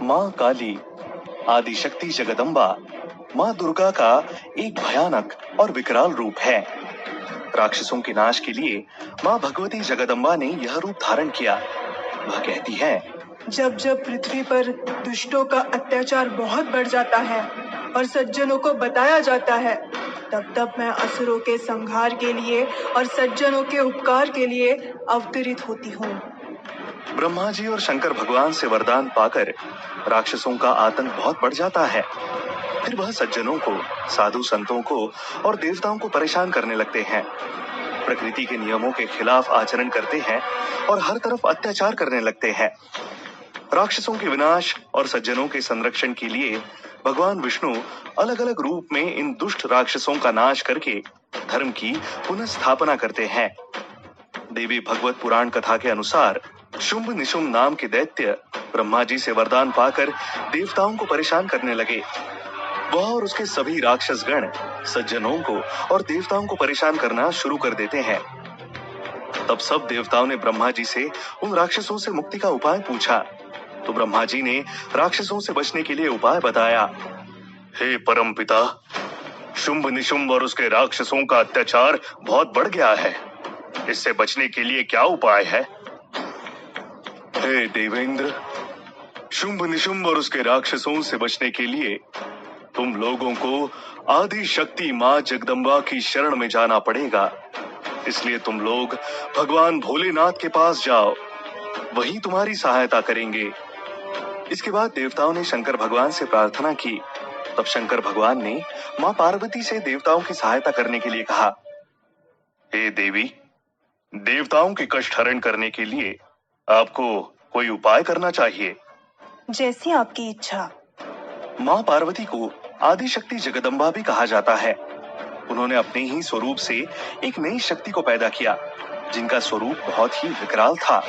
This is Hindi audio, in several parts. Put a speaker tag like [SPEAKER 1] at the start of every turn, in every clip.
[SPEAKER 1] माँ काली, आदिशक्ति जगदम्बा, माँ दुर्गा का एक भयानक और विकराल रूप है। राक्षसों के नाश के लिए माँ भगवती जगदम्बा ने यह रूप धारण किया। वह कहती है,
[SPEAKER 2] जब जब पृथ्वी पर दुष्टों का अत्याचार बहुत बढ़ जाता है और सज्जनों को बताया जाता है, तब तब मैं असुरों के संहार के लिए और सज्जनों के उपकार के लिए अवतरित होती हूँ।
[SPEAKER 1] ब्रह्मा जी और शंकर भगवान से वरदान पाकर राक्षसों का आतंक बहुत बढ़ जाता है। फिर वह सज्जनों को, साधु संतों को और देवताओं को परेशान करने लगते हैं। प्रकृति के नियमों के खिलाफ आचरण करते हैं और हर तरफ अत्याचार करने लगते हैं। राक्षसों के विनाश और सज्जनों के संरक्षण के लिए भगवान विष्णु अलग अलग रूप में इन दुष्ट राक्षसों का नाश करके धर्म की पुनः स्थापना करते हैं। देवी भगवत पुराण कथा के अनुसार शुंभ निशुंभ नाम के दैत्य ब्रह्मा जी से वरदान पाकर देवताओं को परेशान करने लगे। वह और उसके सभी राक्षस गण सज्जनों को और देवताओं को परेशान करना शुरू कर देते हैं। तब सब देवताओं ने ब्रह्मा जी से उन राक्षसों से मुक्ति का उपाय पूछा, तो ब्रह्मा जी ने राक्षसों से बचने के लिए उपाय बताया। हे परम पिता, शुंभ निशुंभ और उसके राक्षसों का अत्याचार बहुत बढ़ गया है। इससे बचने के लिए क्या उपाय है? हे देवेंद्र, शुंभ निशुंभ और उसके राक्षसों से बचने के लिए तुम लोगों को आदि शक्ति माँ जगदम्बा की शरण में जाना पड़ेगा। इसलिए तुम लोग भगवान भोलेनाथ के पास जाओ, वही तुम्हारी सहायता करेंगे। इसके बाद देवताओं ने शंकर भगवान से प्रार्थना की। तब शंकर भगवान ने माँ पार्वती से देवताओं की सहायता करने के लिए कहा, हे देवी, देवताओं के कष्ट हरण करने के लिए आपको कोई उपाय करना चाहिए।
[SPEAKER 2] जैसी आपकी इच्छा।
[SPEAKER 1] माँ पार्वती को आदिशक्ति जगदम्बा भी कहा जाता है। उन्होंने अपने ही स्वरूप से एक नई शक्ति को पैदा किया, जिनका स्वरूप बहुत ही विकराल था।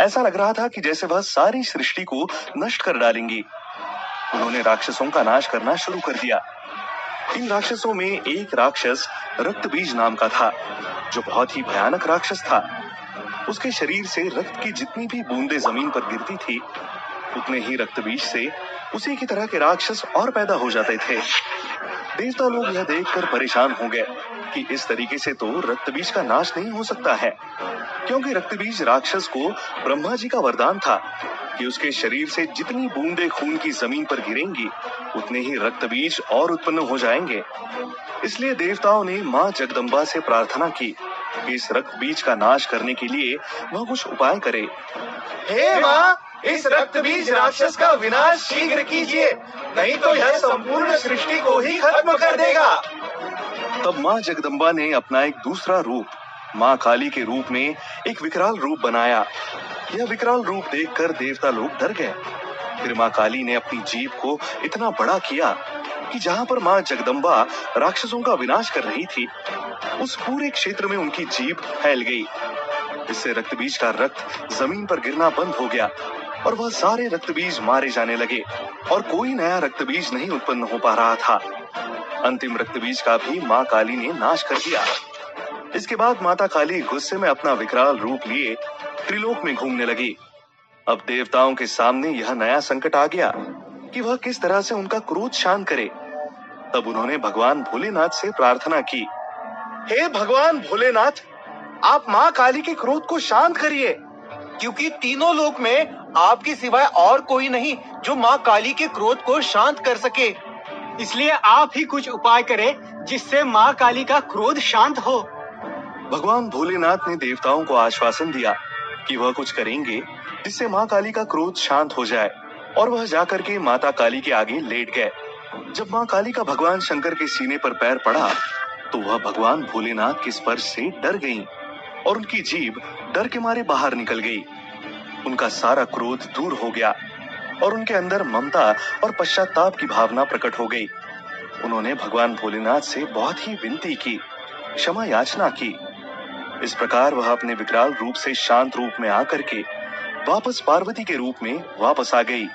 [SPEAKER 1] ऐसा लग रहा था कि जैसे वह सारी सृष्टि को नष्ट कर डालेंगी। उन्होंने राक्षसों का नाश करना शुरू कर दिया। इन राक्षसों में एक राक्षस रक्तबीज नाम का था, जो बहुत ही भयानक राक्षस था। उसके शरीर से रक्त की जितनी भी बूंदें जमीन पर गिरती थी, उतने ही रक्तबीज से उसी की तरह के राक्षस और पैदा हो जाते थे। देवता लोग यह देखकर परेशान हो गए कि इस तरीके से तो रक्तबीज का नाश नहीं हो सकता है, क्योंकि रक्तबीज राक्षस को ब्रह्मा जी का वरदान था कि उसके शरीर से जितनी बूंदें खून की जमीन पर गिरेंगी, उतने ही रक्तबीज और उत्पन्न हो जाएंगे। इसलिए देवताओं ने माँ जगदम्बा से प्रार्थना की कि इस रक्तबीज का नाश करने के लिए वह कुछ उपाय करे।
[SPEAKER 3] हे माँ, इस रक्तबीज राक्षस का विनाश शीघ्र कीजिए, नहीं तो यह संपूर्ण सृष्टि को ही खत्म कर देगा।
[SPEAKER 1] तब माँ जगदम्बा ने अपना एक दूसरा रूप माँ काली के रूप में एक विकराल रूप बनाया। यह विकराल रूप देखकर देवता लोग डर गए। फिर माँ काली ने अपनी जीभ को इतना बड़ा किया कि जहाँ पर माँ जगदम्बा राक्षसों का विनाश कर रही थी, उस पूरे क्षेत्र में उनकी जीभ फैल गई। इससे रक्तबीज का रक्त जमीन पर गिरना बंद हो गया और वह सारे रक्तबीज मारे जाने लगे और कोई नया रक्तबीज नहीं उत्पन्न हो पा रहा था। अंतिम रक्तबीज का भी माँ काली ने नाश कर दिया। इसके बाद माता काली गुस्से में अपना विकराल रूप लिए त्रिलोक में घूमने लगी। अब देवताओं के सामने यह नया संकट आ गया कि वह किस तरह से उनका क्रोध शांत करे। तब उन्होंने भगवान भोलेनाथ से प्रार्थना की, हे भगवान भोलेनाथ, आप माँ काली के क्रोध को शांत करिए,
[SPEAKER 3] क्योंकि तीनों लोक में आपके सिवाय और कोई नहीं जो माँ काली के क्रोध को शांत कर सके।
[SPEAKER 4] इसलिए आप ही कुछ उपाय करें जिससे माँ काली का क्रोध शांत हो।
[SPEAKER 1] भगवान भोलेनाथ ने देवताओं को आश्वासन दिया कि वह कुछ करेंगे जिससे माँ काली का क्रोध शांत हो जाए, और वह जाकर के माता काली के आगे लेट गए। जब माँ काली का भगवान शंकर के सीने पर पैर पड़ा, तो वह भगवान भोलेनाथ के स्पर्श से डर गईं और उनकी जीभ डर के मारे बाहर निकल गई। उनका सारा क्रोध दूर हो गया और उनके अंदर ममता और पश्चाताप की भावना प्रकट हो गई। उन्होंने भगवान भोलेनाथ से बहुत ही विनती की, क्षमा याचना की। इस प्रकार वह अपने विकराल रूप से शांत रूप में आकर के वापस पार्वती के रूप में वापस आ गई।